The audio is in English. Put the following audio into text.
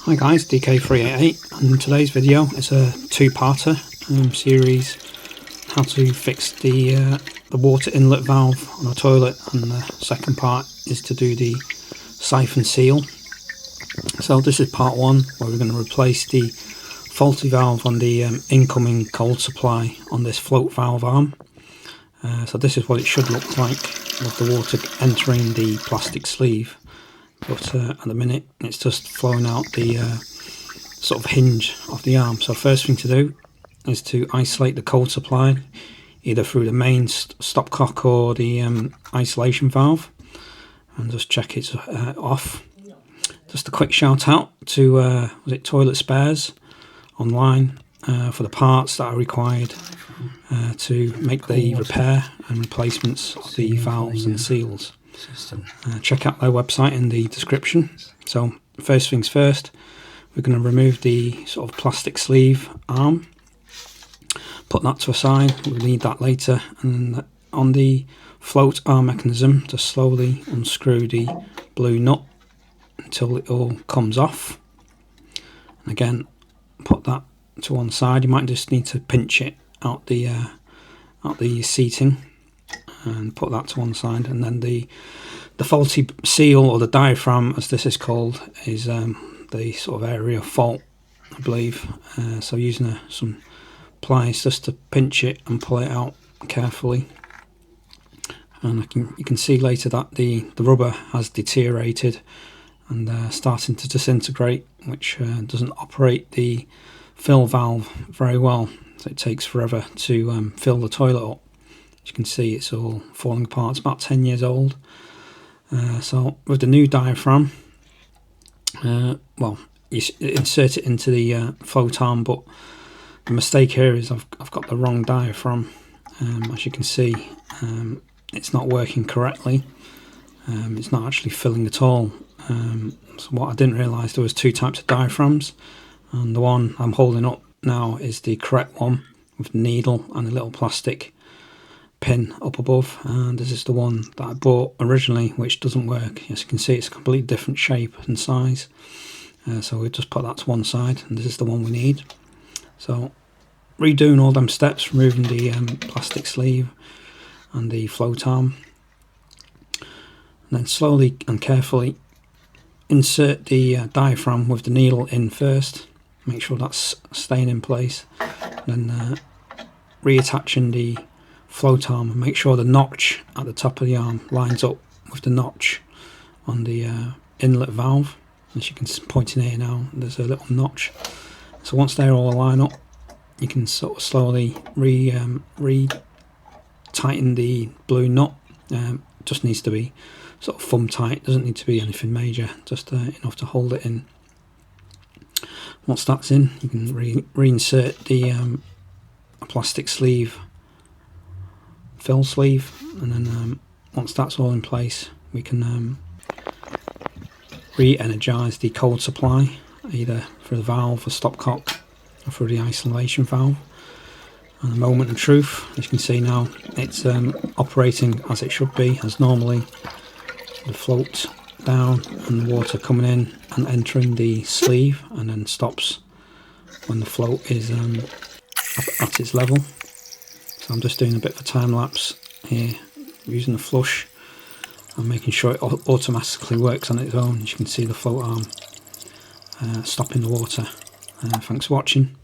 Hi guys, DK388, and today's video is a two-parter series how to fix the water inlet valve on a toilet, and the second part is to do the siphon seal. So this is part one, where we're going to replace the faulty valve on the incoming cold supply on this float valve arm. So this is what it should look like with the water entering the plastic sleeve. But at the minute it's just flowing out the sort of hinge of the arm. So first thing to do is to isolate the cold supply, either through the main stopcock or the isolation valve, and just check it's off. Just a quick shout out to was it Toilet Spares online for the parts that are required to make the repair and replacements of the valves and seals. Check out their website in the description. So first things first, we're going to remove the sort of plastic sleeve arm, put that to a side, we'll need that later. And on the float arm mechanism, just slowly unscrew the blue nut until it all comes off, and again put that to one side. You might just need to pinch it out the seating and put that to one side. And then the faulty seal, or the diaphragm as this is called, is the sort of area of fault, I believe. So using some pliers just to pinch it and pull it out carefully. And you can see later that the rubber has deteriorated and starting to disintegrate, which doesn't operate the fill valve very well. So it takes forever to fill the toilet up. As you can see, it's all falling apart. It's about 10 years old. So with the new diaphragm, well, you insert it into the float arm, but the mistake here is I've got the wrong diaphragm. As you can see, it's not working correctly. It's not actually filling at all. So what I didn't realise, there was two types of diaphragms, and the one I'm holding up now is the correct one with the needle and a little plastic pin up above, and this is the one that I bought originally, which doesn't work. As you can see, it's a completely different shape and size. So we'll just put that to one side, and this is the one we need. So redoing all them steps, removing the plastic sleeve and the float arm, and then slowly and carefully insert the diaphragm with the needle in first. Make sure that's staying in place. Then reattaching the float arm, and make sure the notch at the top of the arm lines up with the notch on the inlet valve. As you can see, pointing here now, there's a little notch. So once they're all line up, you can sort of slowly re-tighten the blue nut. Just needs to be sort of thumb tight, doesn't need to be anything major, just enough to hold it in. Once that's in, you can reinsert the plastic sleeve, fill sleeve, and then once that's all in place, we can re-energise the cold supply, either through the valve, the stopcock, or through the isolation valve. And the moment of truth, as you can see now, it's operating as it should be, as normally. The float down and the water coming in and entering the sleeve, and then stops when the float is at its level. So I'm just doing a bit of a time lapse here using the flush and making sure it automatically works on its own. As you can see, the float arm stopping the water. Thanks for watching.